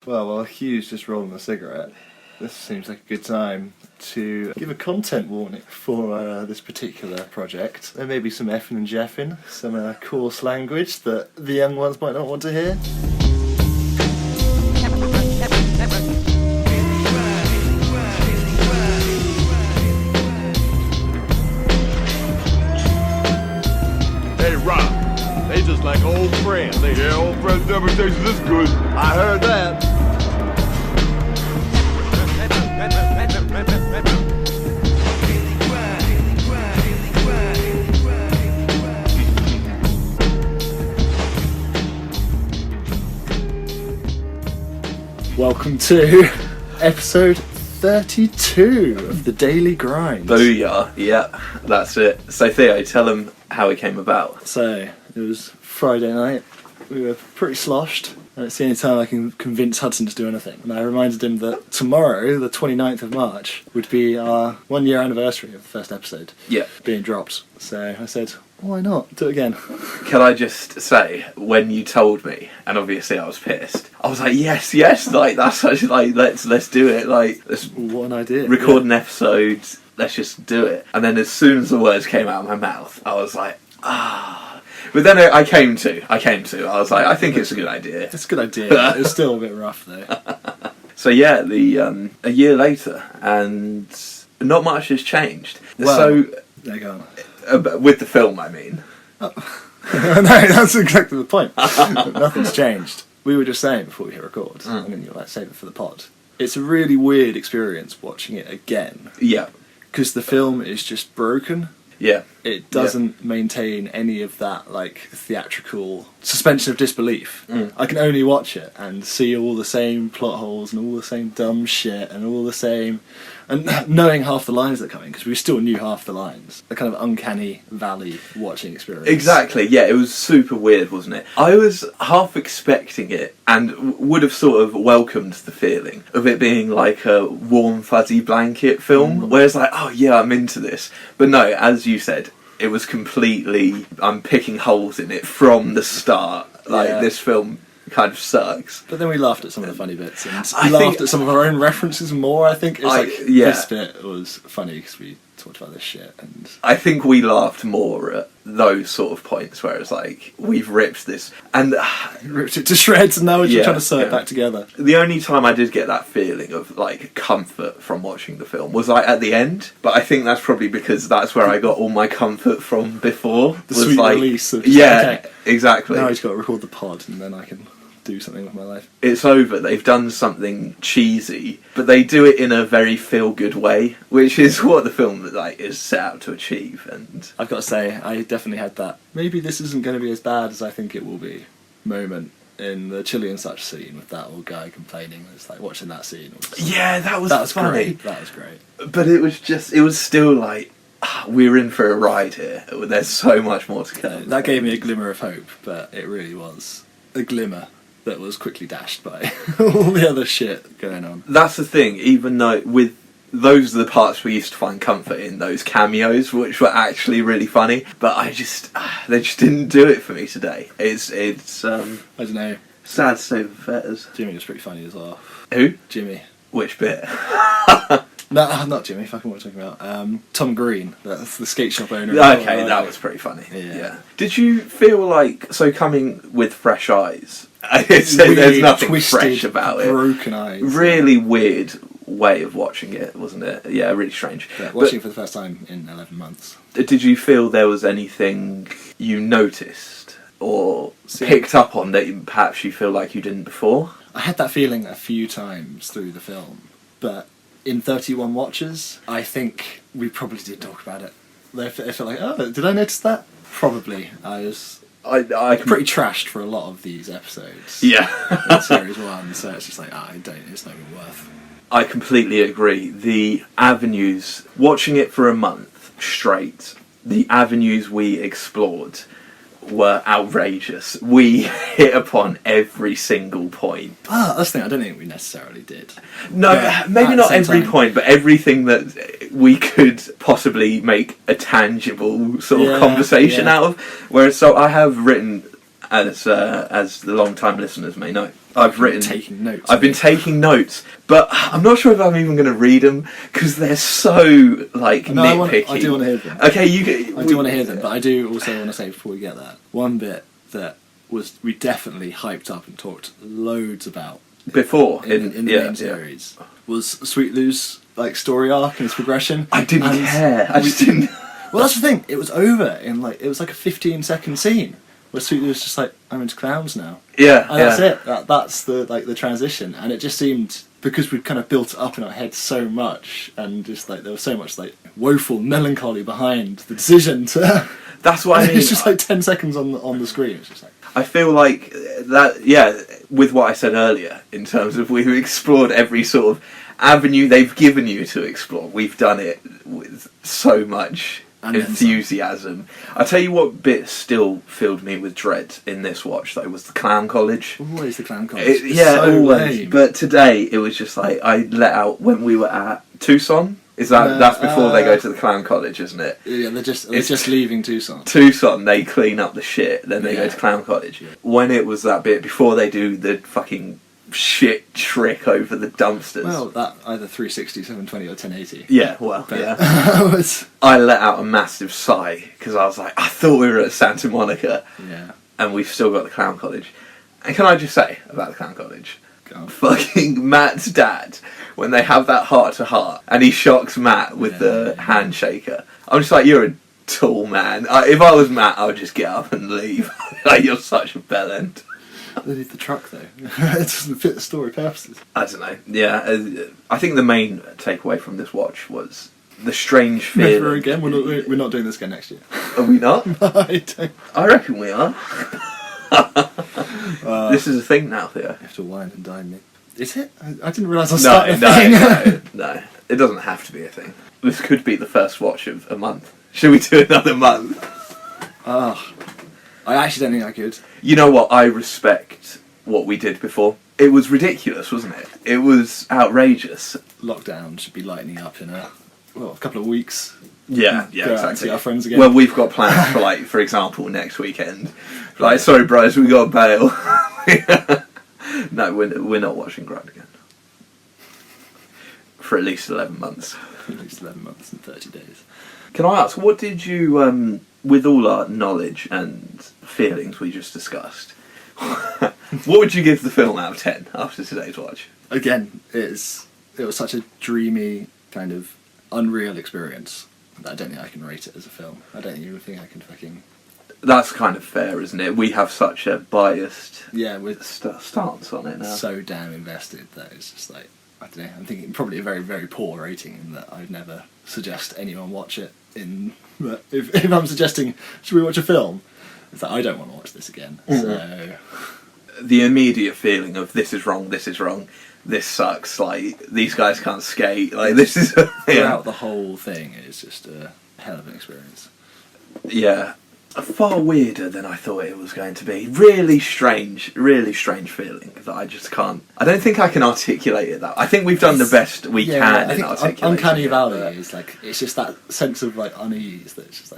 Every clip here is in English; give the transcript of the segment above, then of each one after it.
Well, while Hugh's just rolling a cigarette, this seems like a good time to give a content warning for this particular project. There may be some effing and jeffing, some coarse language that the young ones might not want to hear. Hey, Rob, they just like old friends. Yeah, old friends never taste this good. I heard that. Welcome to episode 32 of The Daily Grind. Booyah, yeah, that's it. So Theo, tell them how it came about. So, it was Friday night, we were pretty sloshed, and it's the only time I can convince Hudson to do anything. And I reminded him that tomorrow, the 29th of March, would be our 1 year anniversary of the first episode being dropped. So I said, why not? Do it again. Can I just say, when you told me, and obviously I was pissed, I was like, yes, like that's actually, like let's do it, like let's what an idea. Record an episode, let's just do it. And then as soon as the words came out of my mouth, I was like, ah. But then I came to. I was like, I think it's a good idea. It's a good idea. It was still a bit rough though. So yeah, a year later, and not much has changed. Well, so there you go. With the film, I mean. Oh. No, that's exactly the point. Nothing's changed. We were just saying before we hit record, and then you're like, save it for the pod. It's a really weird experience watching it again. Yeah. Because the film is just broken. Yeah. It doesn't maintain any of that, like, theatrical suspension of disbelief. I can only watch it and see all the same plot holes and all the same dumb shit and all the same... And knowing half the lines that come in, because we still knew half the lines. A kind of uncanny valley watching experience. Exactly, yeah, it was super weird, wasn't it? I was half expecting it and would have sort of welcomed the feeling of it being like a warm, fuzzy blanket film, where it's like, oh yeah, I'm into this. But no, as you said, it was completely... I'm picking holes in it from the start. Like, this film kind of sucks. But then we laughed at some of the funny bits, and we laughed at some of our own references more. I think this bit was funny because we talked about this shit, and I think we laughed more at those sort of points where it's like, we've ripped this and ripped it to shreds, and now we're just trying to sew it back together. The only time I did get that feeling of like comfort from watching the film was like at the end, but I think that's probably because that's where I got all my comfort from before. The sweet release of exactly. Now I just got to record the pod, and then I can do something with my life. It's over. They've done something cheesy, but they do it in a very feel-good way, which is what the film like is set out to achieve. And I've got to say, I definitely had that maybe this isn't going to be as bad as I think it will be moment in the Chili and Such scene with that old guy complaining. It's like watching that scene. That was funny. Great. That was great. But it was still like, we're in for a ride here. There's so much more to come. That gave me a glimmer of hope, but it really was a glimmer that was quickly dashed by all the other shit going on. That's the thing, even though with those are the parts we used to find comfort in, those cameos, which were actually really funny, but they just didn't do it for me today. It's I don't know. Sad state of affairs. Jimmy was pretty funny as well. Who? Jimmy. Which bit? No, not Jimmy, fucking what are you talking about? Tom Green, that's the skate shop owner. Okay, that was pretty funny. Yeah. Did you feel like, so coming with fresh eyes, there's nothing twisted, fresh about it. Broken eyes. Really weird way of watching it, wasn't it? Yeah, really strange. Yeah, watching it for the first time in 11 months. Did you feel there was anything you noticed or picked up on that perhaps you feel like you didn't before? I had that feeling a few times through the film, but in 31 watches, I think we probably did talk about it. I felt like, oh, did I notice that? Probably. I pretty trashed for a lot of these episodes. Yeah. In series 1, so it's just like, it's not even worth. I completely agree. The avenues, watching it for a month straight, the avenues we explored were outrageous. We hit upon every single point. That's the thing, I don't think we necessarily did. No, maybe not every point, but everything that we could possibly make a tangible sort of conversation out of. Whereas, so I have written, as the long-time listeners may know, I've written... taking notes. I've been taking notes, but I'm not sure if I'm even going to read them, because they're so, nitpicky. I do want to hear them. Okay, I do want to hear them, but I do also want to say before we get that, one bit that we definitely hyped up and talked loads about before in the main series was Sweet Lou's story arc and its progression. I didn't care. I just didn't. Well, that's the thing. It was over in it was like a 15-second scene where Sweet Lou was just like, I'm into clowns now. Yeah, And that's it. That's the transition, and it just seemed, because we'd kind of built it up in our heads so much, and just there was so much woeful melancholy behind the decision to. That's what I mean. It's just 10 seconds on the screen. It's just I feel like that. Yeah, with what I said earlier, in terms of we've explored every sort of avenue they've given you to explore. We've done it with so much enthusiasm. I tell you what bit still filled me with dread in this watch, though, was the clown college. Always the clown college. Always. Lame. But today it was just I let out when we were at Tucson. Is that's before they go to the clown college, isn't it? Yeah, they're just leaving Tucson. Tucson, they clean up the shit, then they go to clown college. Yeah. When it was that bit before they do the fucking shit trick over the dumpsters. Well, that either 360, 720 or 1080. Yeah, well, but, yeah. I let out a massive sigh because I was like, I thought we were at Santa Monica. Yeah. And we've still got the clown college. And can I just say about the clown college? Fucking Matt's dad, when they have that heart-to-heart and he shocks Matt with the handshaker. I'm just like, you're a tall man. If I was Matt, I would just get up and leave. You're such a bellend. They need the truck though. It doesn't fit the story purposes. I don't know. Yeah, I think the main takeaway from this watch was the strange feeling. Never again. We're not doing this again next year. Are we not? I don't. I reckon we are. This is a thing now, Theo. You have to wine and dine me. Is it? I didn't realise I was starting a thing. No. It doesn't have to be a thing. This could be the first watch of a month. Should we do another month? I actually don't think I could. You know what? I respect what we did before. It was ridiculous, wasn't it? It was outrageous. Lockdown should be lightening up in a couple of weeks. Yeah, Go out and see exactly. our friends again. Well, we've got plans for for example, next weekend. Sorry, bros, we got to bail. No, we're not watching Grind again for at least 11 months. At least 11 months and 30 days. Can I ask, what did you, with all our knowledge and feelings we just discussed, what would you give the film out of 10 after today's watch? Again, it was such a dreamy, kind of unreal experience that I don't think I can rate it as a film. I don't even think I can fucking... That's kind of fair, isn't it? We have such a biased stance on it now. So damn invested that it's just I don't know, I'm thinking probably a very, very poor rating in that I'd never suggest anyone watch it. If I'm suggesting, should we watch a film? It's I don't want to watch this again. Mm-hmm. So the immediate feeling of this is wrong, this sucks, these guys can't skate, this is... Throughout the whole thing, it's just a hell of an experience. Yeah. Far weirder than I thought it was going to be. Really strange feeling that I just can't... I don't think I can articulate it. I think we've done the best we can in articulating Uncanny Valley is it's just that sense of unease that's just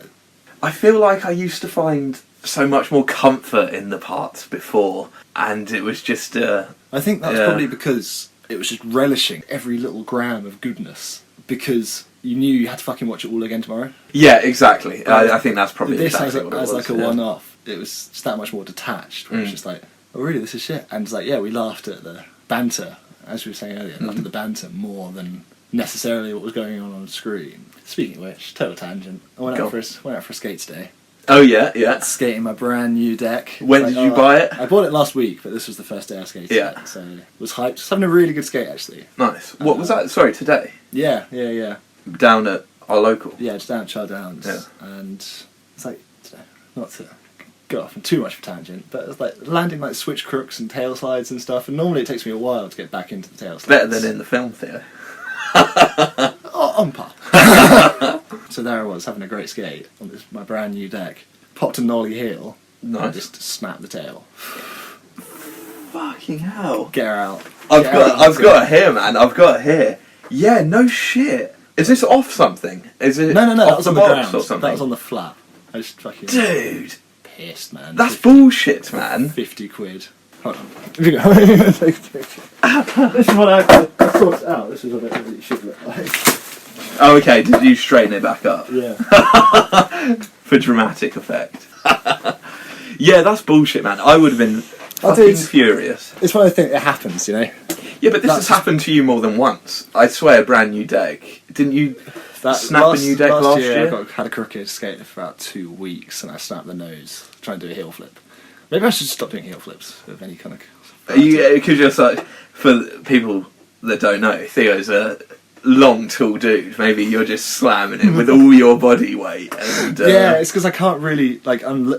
I feel like I used to find so much more comfort in the parts before, and it was just... I think that's probably because it was just relishing every little gram of goodness, because you knew you had to fucking watch it all again tomorrow. Yeah, exactly. I think that's probably this exactly what it was. As a one-off, it was just that much more detached, where it's just oh really, this is shit. And it's we laughed at the banter, as we were saying earlier, laughed at the banter more than necessarily what was going on screen. Speaking of which, total tangent, I went out for a skate today. Oh yeah. Skating my brand new deck. When did you buy it? I bought it last week, but this was the first day I skated. Yeah. So was hyped. Just having a really good skate actually. Nice. What was that? Sorry, today? Yeah. Down at our local? Yeah, just down at Char Downs. Yeah. And it's not to go off on too much of a tangent, but it's landing switch crooks and tail slides and stuff, and normally it takes me a while to get back into the tail slides. Better than in the film, Theo. On par. So there I was, having a great skate on my brand new deck. Popped a nollie heel. Nice. And just snapped the tail. Fucking hell. Get her out. I've got it here, man. I've got it here. Yeah, no shit. Is this off something? Is it? No. That was on the ground. Or something? That was on the flat. I just fucking... Dude. Pissed, man. That's bullshit, man. 50 quid. Hold on. If you go, take a picture. This is what I sorted out. This is what it really should look like. Oh, okay. Did you straighten it back up? Yeah. For dramatic effect. Yeah, that's bullshit, man. I would have been fucking furious. It's one of the things that happens, you know. Yeah, but this has happened to you more than once. I swear, a brand new deck. Didn't you snap a new deck last year? I had a crooked skate for about 2 weeks, and I snapped the nose trying to do a heel flip. Maybe I should stop doing heel flips of any kind of. Because you're like, for people that don't know, Theo's a long, tall dude. Maybe you're just slamming it with all your body weight. And, yeah, it's because I can't really I'm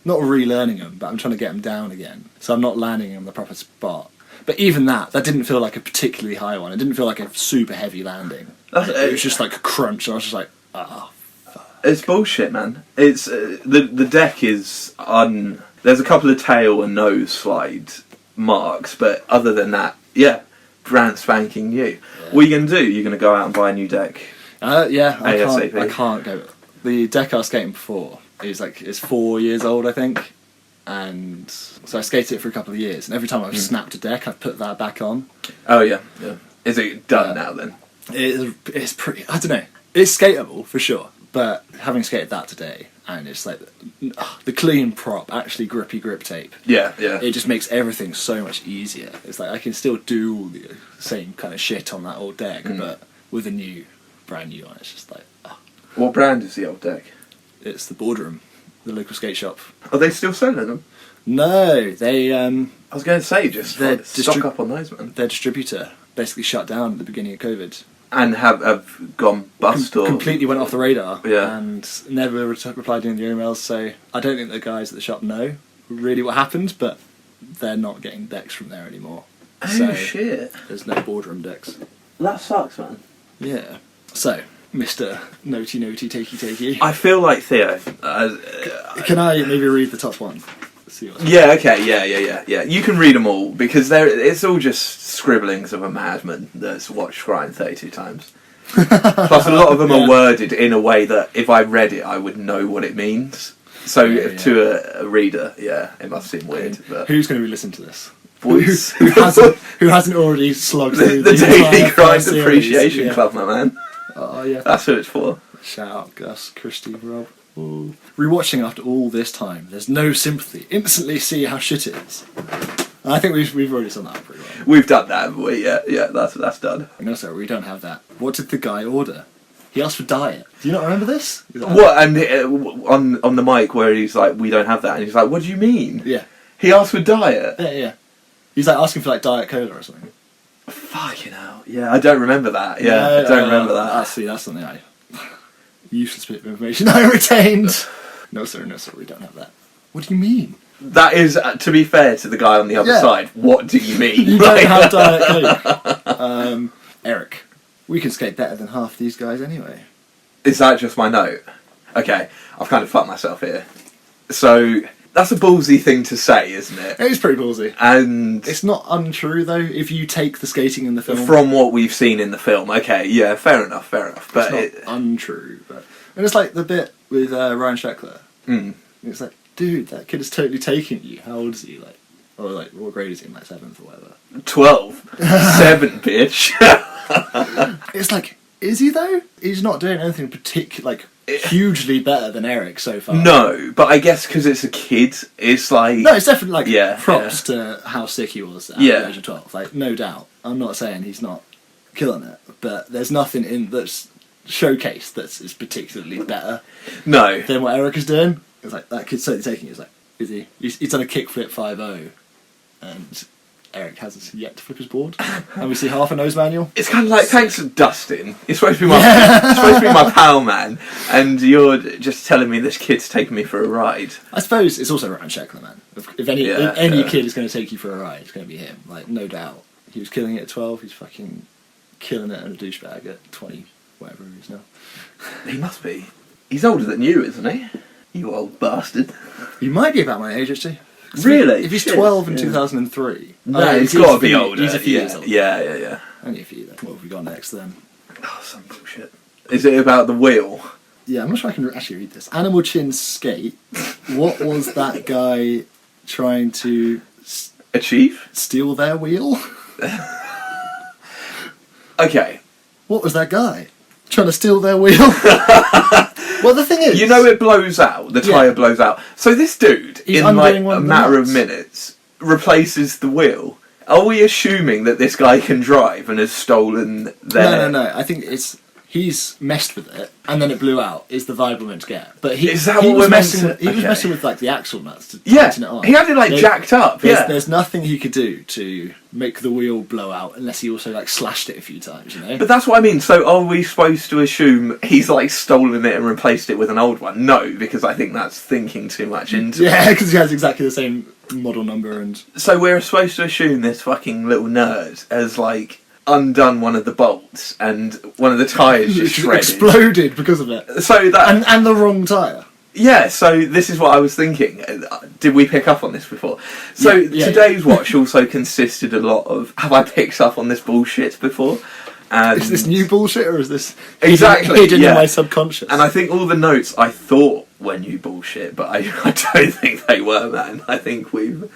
not relearning them, but I'm trying to get them down again. So I'm not landing in the proper spot. But even that didn't feel like a particularly high one. It didn't feel like a super heavy landing. It was just like a crunch, and I was just like, oh. It's bullshit, man. It's the deck is There's a couple of tail and nose slide marks, but other than that, yeah, brand spanking new. Yeah. What are you going to do? You're going to go out and buy a new deck? Yeah, ASAP. I can't go. The deck I was skating before is 4 years old, I think. And so I skated it for a couple of years, and every time I've snapped a deck, I've put that back on. Oh yeah. Is it done now then? It's pretty. I don't know. It's skateable for sure, but having skated that today, and it's like the clean prop, actually grippy grip tape. Yeah. It just makes everything so much easier. It's like I can still do all the same kind of shit on that old deck, but with a brand new one. It's just like. Oh. What brand is the old deck? It's the Boardroom, the local skate shop. Are they still selling them? No, they. I was going to say just stock up on those, man. Their distributor basically shut down at the beginning of COVID. And have gone bust or completely went off the radar. Yeah. And never replied in their emails. So I don't think the guys at the shop know really what happened, but they're not getting decks from there anymore. Oh so shit! There's no Boardroom decks. That sucks, man. Yeah. So, Mr. Notey Takey. I feel like Theo. Can I maybe read the top one? Yeah, okay, yeah. You can read them all, because it's all just scribblings of a madman that's watched Ryan 32 times. Plus, a lot of them are worded in a way that if I read it, I would know what it means. So, to a reader, it must seem weird. But who's going to be listening to this? Boys. who hasn't already slugged through the Daily Grind series? Appreciation Club, my man. Oh, yeah. That's who it's for. Shout out Gus, Christy, Rob. Ooh. Rewatching after all this time, there's no sympathy. Instantly see how shit it is. And I think we've already done that pretty well. We've done that, haven't we? Yeah, that's done. No, sir, we don't have that. What did the guy order? He asked for diet. Do you not remember this? Like, what? And on the mic where he's like, we don't have that, and he's like, what do you mean? Yeah. He asked for diet? Yeah. He's like asking for like Diet Cola or something. Fucking hell. Yeah, I don't remember that. Yeah, I don't remember that. That's something useless bit of information I retained. No sir, we don't have that. What do you mean? That is, to be fair to the guy on the other side, what do you mean? You don't have Diet Coke. Eric, we can skate better than half these guys anyway. Is that just my note? Okay, I've kind of fucked myself here. So, that's a ballsy thing to say, isn't it? It is pretty ballsy. And it's not untrue, though, if you take the skating in the film. From what we've seen in the film, okay, yeah, fair enough. But it's not untrue. And it's like the bit with Ryan Sheckler. It's like, dude, that kid is totally taking you. How old is he? Or what grade is he in? 7th or whatever. 12. 7, bitch. It's like, is he though? He's not doing anything particular, hugely better than Eric so far. No, but I guess because it's a kid, it's like... No, it's definitely props to how sick he was at the age of 12. No doubt. I'm not saying he's not killing it, but there's nothing in that's showcased that's particularly better. No. Than what Eric is doing. It's like, that kid's totally taking it. It's like, is he? He's done a kickflip 5.0, and Eric hasn't yet to flip his board, and we see half a nose manual. It's kind of like, thanks, Dustin. You're supposed to be my pal, man, and you're just telling me this kid's taking me for a ride. I suppose it's also Ryan Sheckler, man. If any kid is going to take you for a ride, it's going to be him. No doubt. He was killing it at 12. He's fucking killing it in a douchebag at 20, whatever he is now. He must be. He's older than you, isn't he? You old bastard. He might be about my age, actually. Really? If he's 12 in 2003... No, he's got to be older. He's a few years older. Yeah. Only a few, then. What have we got next, then? Oh, some bullshit. Is it about the wheel? Yeah, I'm not sure I can actually read this. Animal Chin Skate. What was that guy trying to Achieve? Steal their wheel? Okay. What was that guy? Trying to steal their wheel? Well, the thing is... You know it blows out, the tyre blows out. So this dude, He's in like undoing one a of the matter of nuts. minutes, replaces the wheel. Are we assuming that this guy can drive and has stolen their... No. I think it's... He's messed with it, and then it blew out, is the vibe we're meant to get. But he, Is that he what was we're meant messing to- with, He was okay. messing with, like, the axle nuts to Yeah, tighten it on. he had it, like, jacked up, yeah. There's nothing he could do to make the wheel blow out unless he also, like, slashed it a few times, you know? But that's what I mean. So are we supposed to assume he's like stolen it and replaced it with an old one? No, because I think that's thinking too much into it. Yeah, because he has exactly the same model number and... So we're supposed to assume this fucking little nerd has like undone one of the bolts and one of the tyres just shredded. exploded because of it. So that And the wrong tyre. yeah. So this is what I was thinking. Did we pick up on this before? So Yeah, today's watch also consisted a lot of. Have I picked up on this bullshit before? And Is this new bullshit or is this Exactly, hidden yeah. in my subconscious? And I think all the notes I thought were new bullshit, but I don't think they were, man. I think we've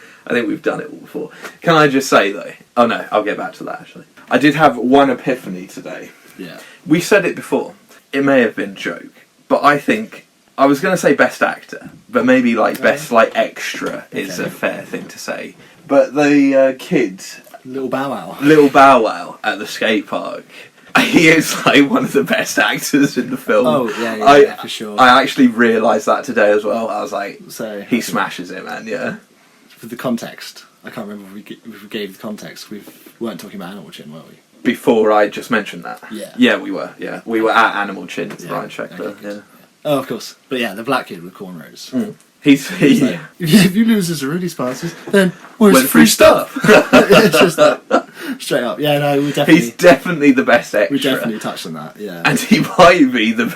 done it all before. Can I just say though? Oh no, I'll get back to that actually. I did have one epiphany today. Yeah. We said it before. It may have been a joke, but I think I was going to say best actor, but maybe like best like extra is Okay. a fair thing to say. But the kid, Little Bow Wow. Little Bow Wow at the skate park. He is like one of the best actors in the film. Oh, yeah, for sure. I actually realised that today as well. I was like, So he smashes it, man. Yeah. for the context, I can't remember if we gave the context. We weren't talking about Animal Chin, were we? Before I just mentioned that. Yeah. Yeah, we were. Yeah, we were at Animal Chin. Yeah, Brian Scheckler. okay, good. Yeah. Oh, of course. But yeah, the black kid with cornrows. He's He's like, if you lose his Rudy sponsors, then where's Where's the free stuff? It's just like, straight up. Yeah, no, we definitely... He's definitely the best extra. We definitely touched on that, yeah. And he might be the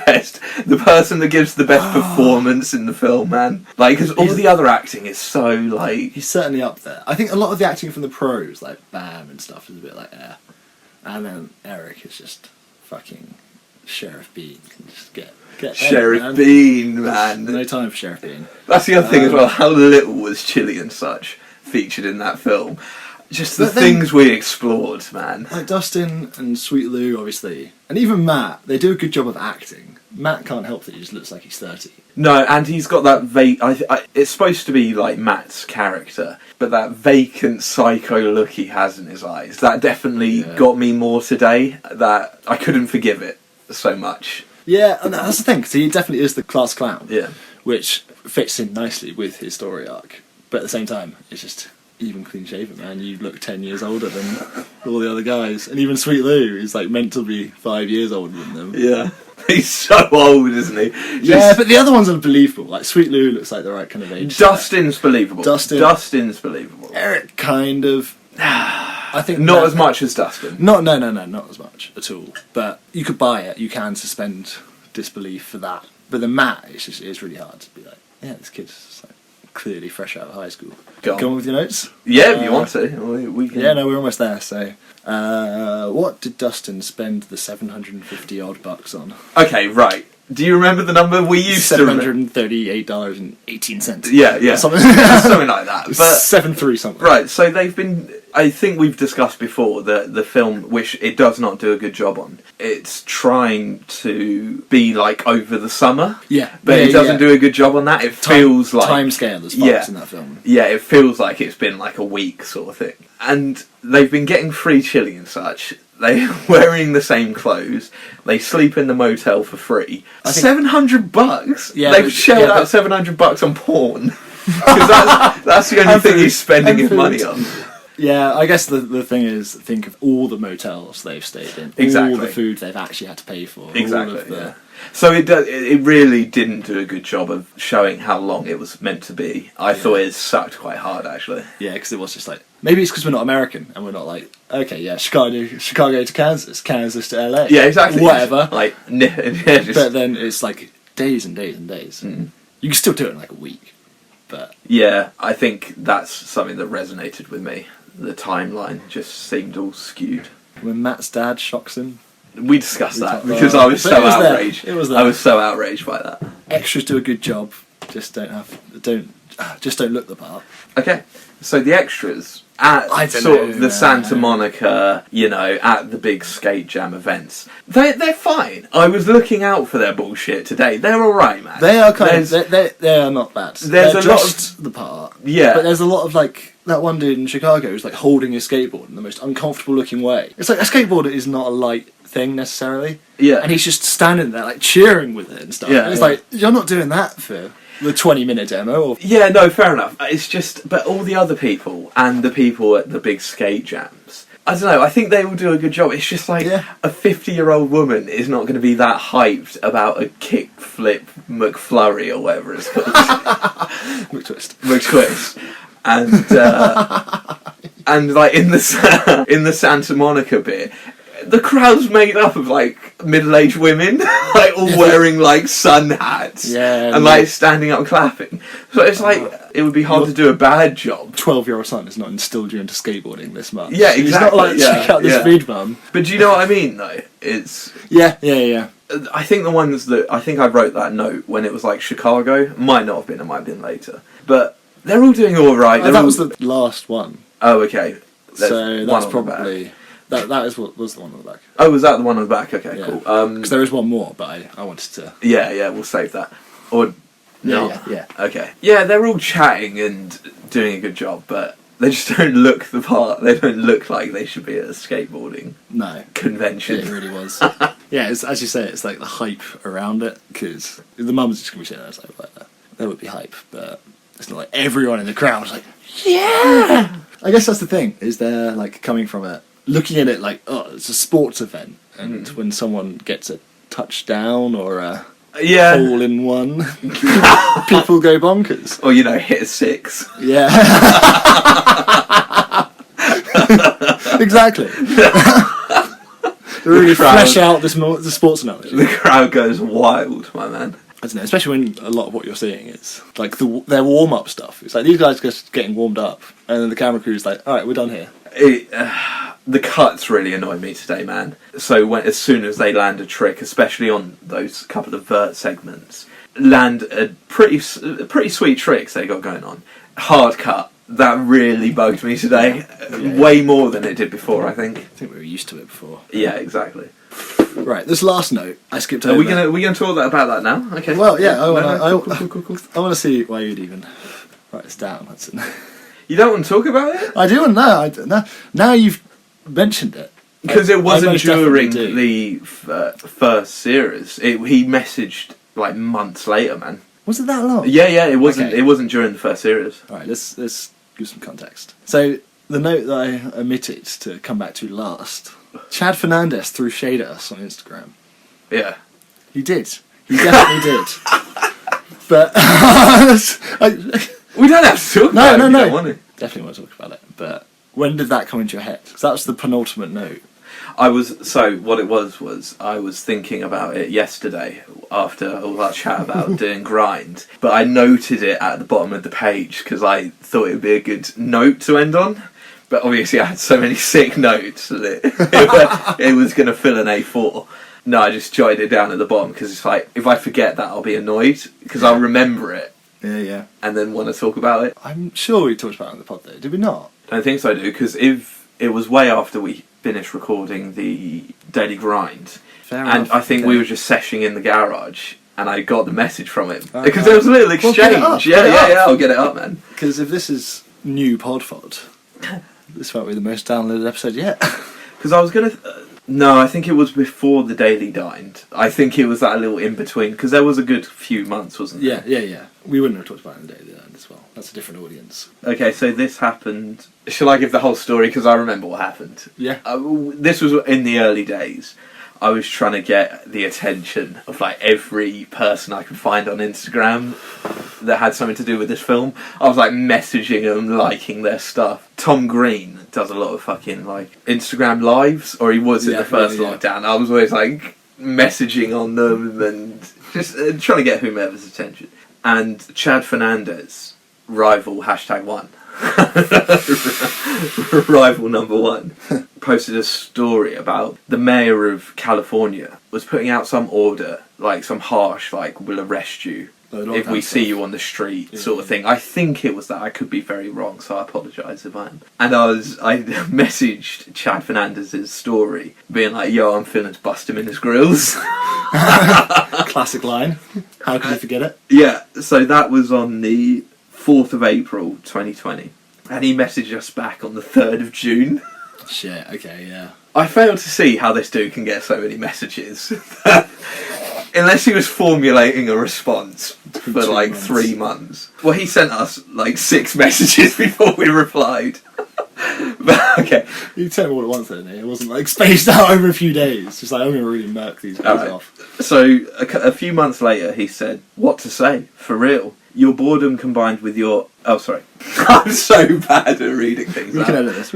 person that gives the best performance in the film, man. Like, because all the other acting is so, like... He's certainly up there. I think a lot of the acting from the pros, like Bam and stuff, is a bit like, And then Eric is just fucking Sheriff Bean. Can just get Sheriff man. Bean, man. No time for Sheriff Bean. That's the other thing as well. How little was Chili and such featured in that film? Just the But then- things we explored, man. Like Dustin and Sweet Lou, obviously, and even Matt, they do a good job of acting. Matt can't help that he just looks like he's 30. No, and he's got that it's supposed to be like Matt's character, but that vacant psycho look he has in his eyes, that definitely got me more today. That I couldn't forgive it so much. Yeah, and that's the thing, because he definitely is the class clown. Yeah. Which fits in nicely with his story arc. But at the same time, it's just even clean shaven, man. You look 10 years older than all the other guys. And even Sweet Lou is like meant to be 5 years older than them. Yeah. He's so old, isn't he? Yeah, but the other ones are believable. Like Sweet Lou looks like the right kind of age. Dustin's believable. Dustin's believable. Eric kind of. I think Not Matt- as much as Dustin. No, not as much at all. But you could buy it. You can suspend disbelief for that. But the Matt, it's really hard to be like, yeah, this kid's just like clearly fresh out of high school. Go on. with your notes. Yeah, if you want to. We can. Yeah, no, we're almost there. So, what did Dustin spend the $750 on? Okay, right. Do you remember the number we used to remember? $738.18. Yeah. Something, Something like that. But 7-3 something. right, so they've been. I think we've discussed before that the film, which it does not do a good job on, it's trying to be like over the summer. Yeah, But yeah, it doesn't yeah. do a good job on that. It feels like time scale as fuck in that film. Yeah, it feels like it's been like a week sort of thing. And they've been getting free chili and such. They're wearing the same clothes. They sleep in the motel for free. I think- $700. Yeah, They've but- shelled yeah, out $700 on porn. Because that's the only And thing food. he's spending And his food. money on. Yeah, I guess the thing is, think of all the motels they've stayed in, Exactly. all the food they've actually had to pay for, Exactly. all of the... Yeah. So it really didn't do a good job of showing how long it was meant to be. I thought it sucked quite hard actually. Yeah, because it was just like, maybe it's because we're not American and we're not like, okay, yeah, Chicago to Kansas to LA. Yeah, exactly. Whatever. Like, yeah, just, But then it's like days and days and days. Mm. You can still do it in like a week, but yeah, I think that's something that resonated with me. The timeline just seemed all skewed. when Matt's dad shocks him, We discussed that talked because about I was it. so But it was there. outraged. It was there. I was so outraged by that. extras do a good job, just don't look the part. Okay, so the extras at I don't sort know, of the man. Santa Monica, you know, at the big skate jam events. They're fine. I was looking out for their bullshit today. They're alright, man. They are they are not bad. There's They're a lot just the part. Yeah. But there's a lot of like that one dude in Chicago who's like holding his skateboard in the most uncomfortable looking way. It's like a skateboard is not a light thing necessarily. Yeah. And he's just standing there like cheering with it and stuff. Yeah, And it's yeah. like you're not doing that for the 20-minute demo. Or Yeah, no, fair enough. It's just, but all the other people and the people at the big skate jams, I don't know, I think they will do a good job. It's just like Yeah. a 50-year-old woman is not going to be that hyped about a kickflip McFlurry or whatever it's called. McTwist. McTwist. And like in the Santa Monica bit, the crowd's made up of like middle-aged women, like all wearing like sun hats, Yeah, and like standing up clapping. So it's like it would be hard to do a bad job. 12-year-old son has not instilled you into skateboarding this much. Yeah, He's exactly, not like, yeah, check out this yeah. speed bump. But do you know what I mean? Though it's, Yeah. I think the ones that I think I wrote that note when it was like Chicago, might not have been, it might have been later, but they're all doing all right. That was the last one. Oh, okay. There's So one that's on the probably... back. That is what was the one on the back. Oh, was that the one on the back? Okay, Yeah. cool. Because there is one more, but I wanted to... Yeah, we'll save that. Or no. Yeah. Okay. Yeah, they're all chatting and doing a good job, but they just don't look the part. They don't look like they should be at a skateboarding No. convention. It really was. Yeah, it's, as you say, it's like the hype around it, because the mum's just going to be sitting there, it's like, there would be hype, but it's not like everyone in the crowd was like, yeah! I guess that's the thing, is they're like coming from it, looking at it like, oh, it's a sports event, and when someone gets a touchdown or a Yeah. hole-in-one, people go bonkers. Or, you know, hit a six. Yeah. Exactly. Really crowd. flesh out the sports analogy. The crowd goes wild, my man. I don't know, especially when a lot of what you're seeing is like their warm-up stuff. It's like these guys just getting warmed up, and then the camera crew's like, all right, we're done here. The cuts really annoy me today, man. So as soon as they land a trick, especially on those couple of vert segments, land a pretty sweet tricks they got going on. Hard cut. That really bugged me today. Yeah. Way more than it did before, I think. I think we were used to it before. Yeah, exactly. Right, this last note I skipped over. Are we gonna talk about that now? Okay. Well, yeah, Cool. I want to see why you'd even write this down, Hudson. You don't want to talk about it? I do want to know. Now you've mentioned it. Because it wasn't most definitely during do. the first series. He messaged like months later, man. Was it that long? Yeah, it wasn't. Okay. It wasn't during the first series. All right, let's give some context. So the note that I omitted to come back to last, Chad Fernandez threw shade at us on Instagram. Yeah. He did. He definitely did. But We don't have to talk about it. no. if you don't want to. Definitely want to talk about it. But when did that come into your head? Because that was the penultimate note. What it was I was thinking about it yesterday after all our chat about doing grind, but I noted it at the bottom of the page because I thought it would be a good note to end on. But obviously I had so many sick notes that it was going to fill an A4. No, I just jotted it down at the bottom because it's like, if I forget that, I'll be annoyed because I'll remember it Yeah. and then want to talk about it. I'm sure we talked about it on the pod though, did we not? I don't think so, dude, because if it was way after we finished recording the daily grind, Fair and enough. I think Okay. we were just seshing in the garage, and I got the message from him Okay. because there was a little Well, exchange. get it up, Yeah, I'll get it up, man. Because if this is new PodFod, this might be the most downloaded episode yet. Because I was gonna. No, I think it was before the daily dined. I think it was that little in between because there was a good few months, wasn't there? Yeah. We wouldn't have talked about it in the daily end as well. That's a different audience. Okay, so this happened. Shall I give the whole story? Because I remember what happened. Yeah. This was in the early days. I was trying to get the attention of like every person I could find on Instagram that had something to do with this film. I was like messaging them, liking their stuff. Tom Green does a lot of fucking like Instagram lives, or he was in the first lockdown. I was always like messaging on them and just trying to get whomever's attention. And Chad Fernandez, rival #1. Rival number one posted a story about the mayor of California was putting out some order, like some harsh, like, we'll arrest you if we see you on the street, sort of thing. I think it was that. I could be very wrong, so I apologise if I am. And I messaged Chad Fernandez's story, being like, "Yo, I'm feeling to bust him in his grills." Classic line. How could you forget it? Yeah. So that was on the 4th of April, 2020, and he messaged us back on the 3rd of June. Shit. Okay. Yeah. I fail to see how this dude can get so many messages. Unless he was formulating a response for like 3 months. Well, he sent us like 6 messages before we replied. But, okay. You sent them all at once, didn't he? It wasn't like spaced out over a few days. Just like, I'm going to really murk these guys off. So, a few months later, he said, "What to say? For real? Your boredom combined with your..." Oh, sorry. I'm so bad at reading things. We can edit this.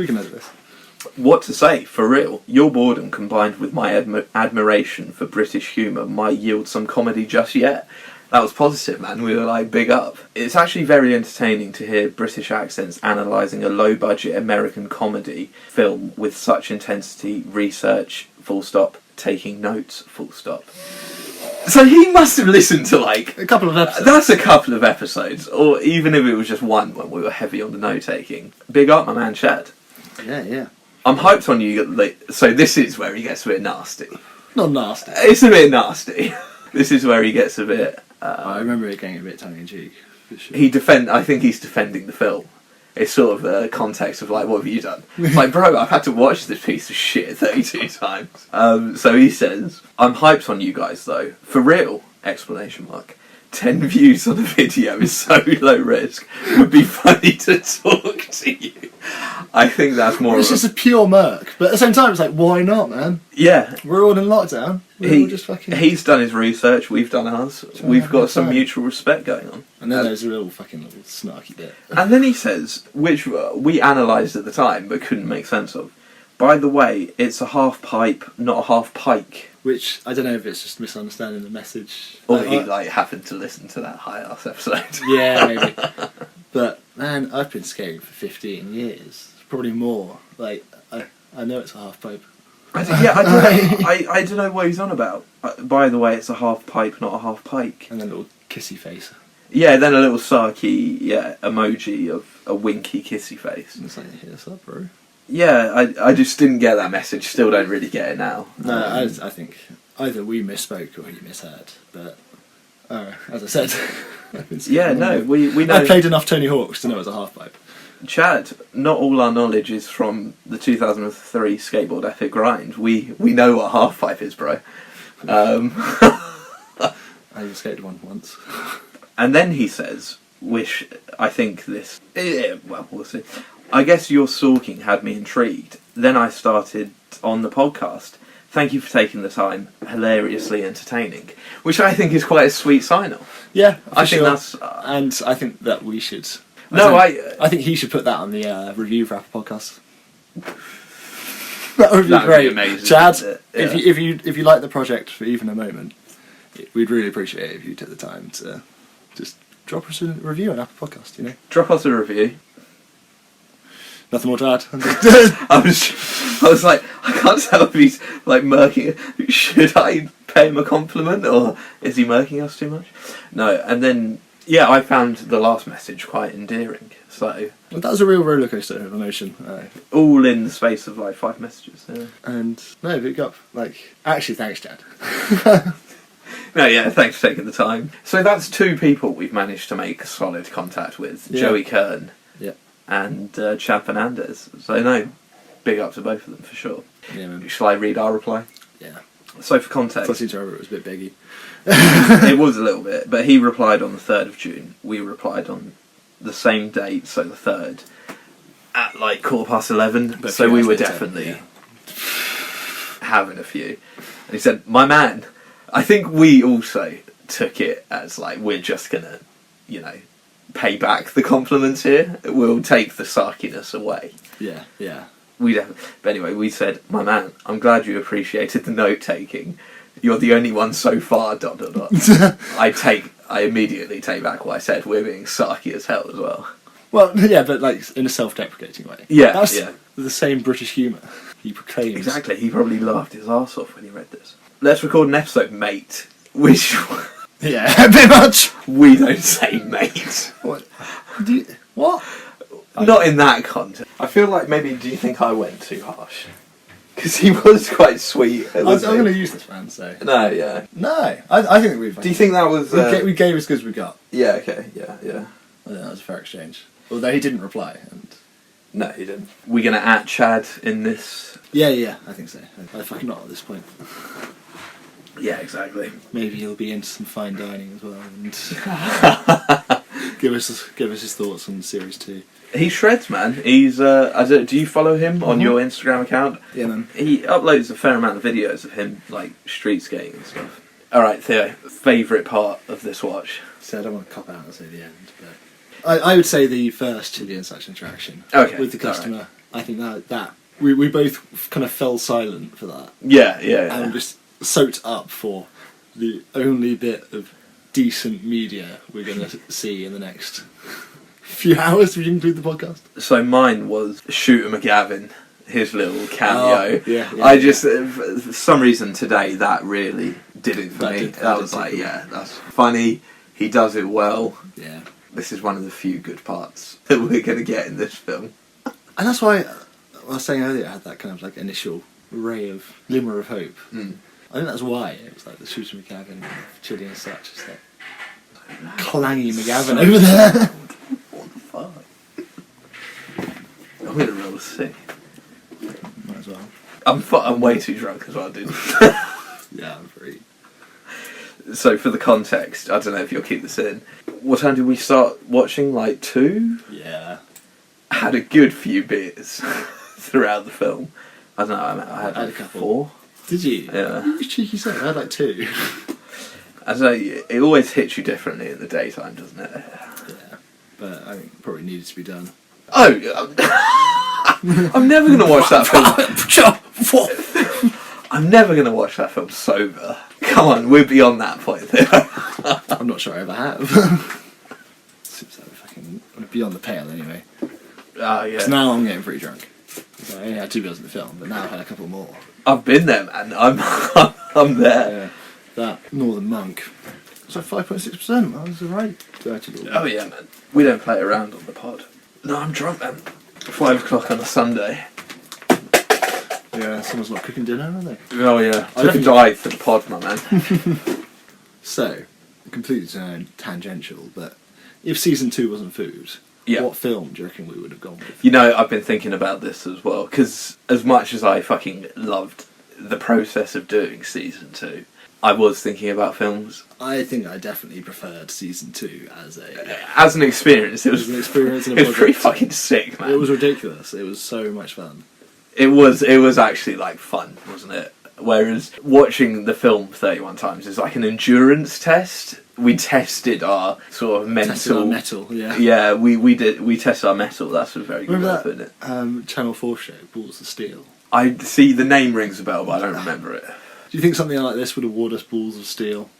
"What to say? For real? Your boredom combined with my admiration for British humour might yield some comedy just yet." That was positive, man. We were like, big up. It's actually very entertaining to hear British accents analysing a low-budget American comedy film with such intensity, research, full stop, taking notes, full stop. So he must have listened to like... a couple of episodes. That's a couple of episodes. Or even if it was just one when we were heavy on the note-taking. Big up, my man, Chad. Yeah. I'm hyped on you. So this is where he gets a bit nasty. Not nasty. It's a bit nasty. This is where he gets a bit... I remember it getting a bit tongue-in-cheek, for sure. I think he's defending the film. It's sort of the context of like, what have you done? Like, bro, I've had to watch this piece of shit 32 times. So he says, "I'm hyped on you guys though. For real! Exclamation mark. 10 views on a video is so low risk. Would be funny to talk to you." I think that's more. It's just a pure murk, but at the same time, it's like, why not, man? Yeah, we're all in lockdown. We're all just fucking. He's done his research. We've done ours. We've got some mutual respect going on. And then there's a little snarky bit. And then he says, which we analysed at the time but couldn't make sense of. "By the way, it's a half pipe, not a half pike." Which, I don't know if it's just misunderstanding the message. Or he happened to listen to that high-ass episode. Yeah, maybe. But, man, I've been skating for 15 years. Probably more. Like, I know it's a half pipe. I don't know what he's on about. By the way, it's a half pipe, not a half pike. And then a little kissy face. Yeah, then a little sarky emoji of a winky kissy face. It's like, hit us up, bro. Yeah, I just didn't get that message. Still don't really get it now. No, I think either we misspoke or he misheard. But as I said, we know. I played enough Tony Hawk's to know it's a half pipe. Chad, not all our knowledge is from the 2003 Skateboard Epic grind. We know what half pipe is, bro. I even skated one once. And then he says, "Wish I think this. Well, we'll see. I guess your stalking had me intrigued. Then I started on the podcast. Thank you for taking the time. Hilariously entertaining." Which I think is quite a sweet sign-off. Yeah, I think that's... and I think that we should... I think he should put that on the review for Apple Podcasts. That would be great. Amazing. Chad, Yeah. if you like the project for even a moment, we'd really appreciate it if you took the time to just drop us a review on Apple Podcasts, you know? Drop us a review. Nothing more to add. I was like, I can't tell if he's like murking. Should I pay him a compliment or is he murking us too much? No, and then I found the last message quite endearing. So that was a real roller coaster of emotion. All in the space of like 5 messages. Yeah. And no, big up. Actually, thanks, Chad. No, thanks for taking the time. So that's 2 people we've managed to make solid contact with: Joey Kern. And Chad Fernandez. So no, big up to both of them for sure. Yeah, man. Shall I read our reply? Yeah. So for context... I seem to remember it was a bit beggy. It was a little bit, but he replied on the 3rd of June. We replied on the same date, so the 3rd, at like 11:15. But so we were definitely having a few. And he said, "My man," I think we also took it as like, we're just gonna, pay back the compliments here. We'll take the sarkiness away. Yeah. But anyway, we said, "My man, I'm glad you appreciated the note taking. You're the only one so far. ... I immediately take back what I said. We're being sarky as hell as well." Well, yeah, but like in a self-deprecating way. Yeah, that's the same British humour he proclaims. Exactly. He probably laughed his arse off when he read this. Let's record an episode, mate. Which. Yeah, a bit much. We don't say mate. What? What? Not in that context. I feel like maybe, do you think I went too harsh? Because he was quite sweet. I'm going to use this, man, so... No, yeah. No, I think we've... Do you think that was... We gave as good as we got. Yeah, okay, yeah. I think that was a fair exchange. Although he didn't reply, and... No, he didn't. We're going to at Chad in this... Yeah, I think so. I fucking not at this point. Yeah, exactly. Maybe he'll be into some fine dining as well, and... give us his thoughts on Series 2. He shreds, man. He's, do you follow him on your Instagram account? Yeah, man. He uploads a fair amount of videos of him, like, street skating and stuff. Alright, Theo, favourite part of this watch? So I don't want to cop out and say the end, but... I would say the first Chili and Such interaction with the customer. Right. I think that we both kind of fell silent for that. Yeah. And just soaked up for the only bit of decent media we're going to see in the next... few hours, would you include the podcast? So mine was Shooter McGavin, his little cameo. Yeah, I just, for some reason today, that really did it for me. I was like, that's funny, he does it well. Yeah. This is one of the few good parts that we're going to get in this film. And that's why, I was saying earlier, I had that kind of like initial glimmer of hope. I think that's why it was like the Shooter McGavin, Chili and Such, it's like clangy McGavin over there. I'm gonna roll a C. Might as well. I'm way too drunk as well, dude. Yeah, I'm free. So for the context, I don't know if you'll keep this in. What time did we start watching? Like 2? Yeah. Had a good few beers throughout the film. I don't know. I had a like couple. 4. Did you? Yeah. You cheeky son. I had like 2. I don't know. It always hits you differently in the daytime, doesn't it? Yeah. But I think it probably needed to be done. Oh, I'm never going to watch that film. I'm never going to watch that film sober. Come on, we're beyond that point there. I'm not sure I ever have. Seems like we're fucking beyond the pale anyway. Oh, yeah. So now I'm getting pretty drunk. So I only had 2 beers in the film, but now I've had a couple more. I've been there, man. I'm there. Yeah. That Northern Monk. It's like 5.6%. That was alright. Oh, yeah, man. We don't play around on the pod. No, I'm drunk, man. 5 o'clock on a Sunday. Yeah, someone's not cooking dinner, are they? Oh, yeah. Took a dive for the pod, my man. So, completely tangential, but if Season 2 wasn't food, what film do you reckon we would have gone with? You know, I've been thinking about this as well, because as much as I fucking loved the process of doing Season 2, I was thinking about films. I think I definitely preferred Season 2 as an experience. It was an experience. It was pretty fucking sick, man. It was ridiculous. It was so much fun. It was actually like fun, wasn't it? Whereas watching the film 31 times is like an endurance test. We tested our sort of mental. Tested our metal, yeah. Yeah, we tested our metal. That's a very good way of putting it. Channel 4 show, Balls of Steel. I see the name rings a bell, but I don't remember it. Do you think something like this would award us Balls of Steel?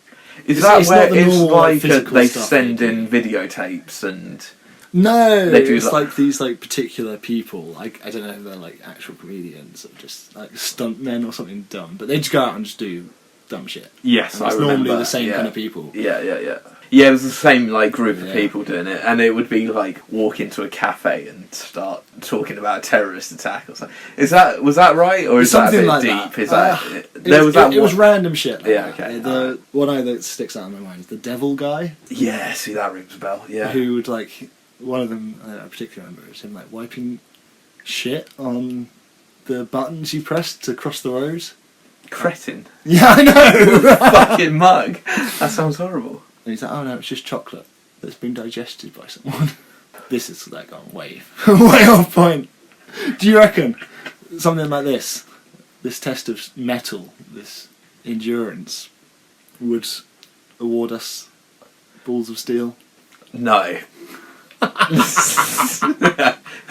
Is that where it's like they send in videotapes and... No, they do it's like these like particular people, like I don't know if they're like actual comedians or just like stunt men or something dumb, but they just go out and just do dumb shit. Yes, and it's normally the same kind of people. Yeah, it was the same like group of people doing it, and it would be like walk into a cafe and start talking about a terrorist attack or something. Was that right, or is that a bit like deep? That. It was random shit. Like yeah, that. okay. The one eye that sticks out in my mind is the devil guy. Yeah, see that rings a bell. Yeah, who would like. One of them, I particularly remember, is him like wiping shit on the buttons you pressed to cross the road. Cretin. Yeah, I know! Fucking mug. That sounds horrible. And he's like, oh no, it's just chocolate that's been digested by someone. This is like on way off point. Do you reckon something like this test of metal, this endurance, would award us Balls of Steel? No.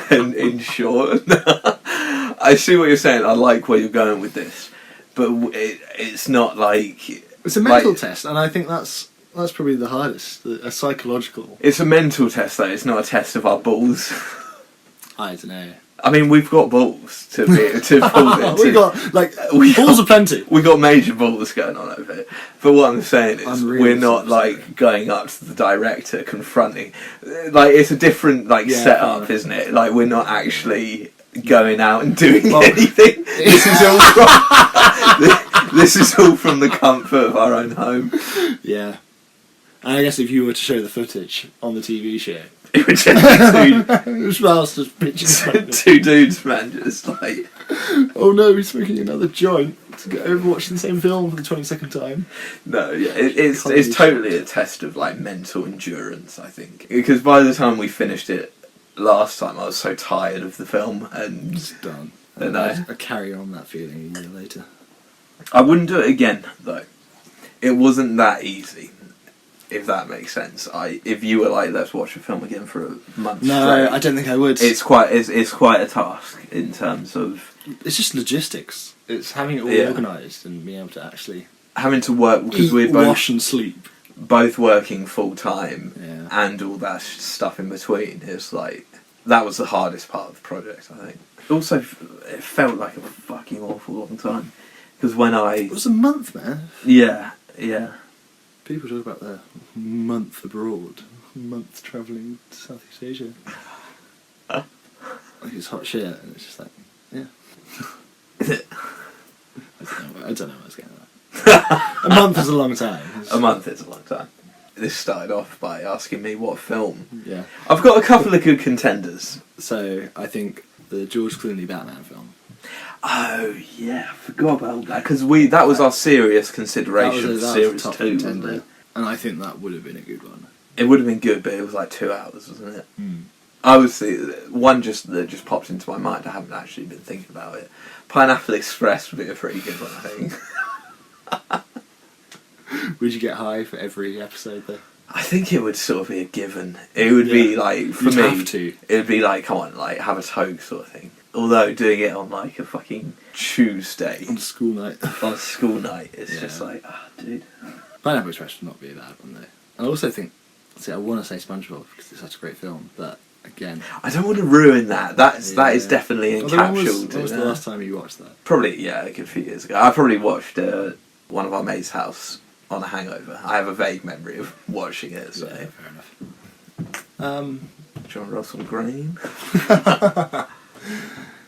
in short, I see what you're saying. I like where you're going with this, but it's not like it's a mental test, and I think that's probably the hardest. A psychological. It's a mental test, though. It's not a test of our balls. I don't know. I mean, we've got balls to pull it. We got balls aplenty. We got major balls going on over here. But what I'm saying is, I'm really we're not like going up to the director confronting. Like, it's a different setup, isn't it? Like, we're not actually going out and doing anything. This is all from the comfort of our own home. Yeah. And I guess if you were to show the footage on the TV show, it would just be two dudes, man, just like, oh no, he's smoking another joint to get over watching the same film for the 22nd time. No, yeah, it's totally a test of like mental endurance, I think, because by the time we finished it last time, I was so tired of the film and it's done. And I carry on that feeling a year later. I wouldn't do it again though. It wasn't that easy. If that makes sense, if you were like, let's watch a film again for a month. No, straight, I don't think I would. It's quite a task in terms of. It's just logistics. It's having it all organised and being able to actually having to work because we're both wash and sleep, both working full time, yeah. and all that stuff in between. It's like that was the hardest part of the project, I think. Also, it felt like a fucking awful long time because it was a month, man. Yeah. People talk about their month abroad, month travelling to Southeast Asia. Like it's hot shit, and it's just like, yeah. I don't know what I was getting at. A month is a long time. A month is a long time. This started off by asking me what film. Yeah. I've got a couple of good contenders. So, I think the George Clooney Batman film. Oh yeah, I forgot about that because that was our serious consideration for series 2, wasn't it? And I think that would have been a good one. It would have been good, but it was like 2 hours, wasn't it? Mm. I was one that just popped into my mind. I haven't actually been thinking about it. Pineapple Express would be a pretty good one, I think. Would you get high for every episode though? I think it would sort of be a given. It would be like for You'd me. Have to. It would be like, come on, like have a toke sort of thing. Although doing it on like a fucking Tuesday on school night, it's just like, dude. Pineapple Express would not be a bad one though. I also think, I want to say SpongeBob because it's such a great film, but again, I don't want to ruin that. That is definitely encapsulated. When was the last time you watched that? Probably a good few years ago. I probably watched one of our mates' house on a hangover. I have a vague memory of watching it. So. Yeah, fair enough. John Russell Green.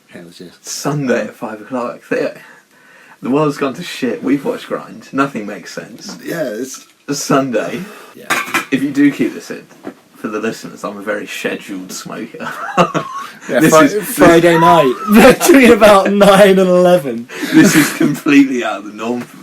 Hell yes. Sunday at 5 o'clock. The world's gone to shit. We've watched Grind. Nothing makes sense. Yeah, it's a Sunday. Yeah. If you do keep this in, for the listeners, I'm a very scheduled smoker. Yeah, Friday night between about 9 and 11. This is completely out of the norm for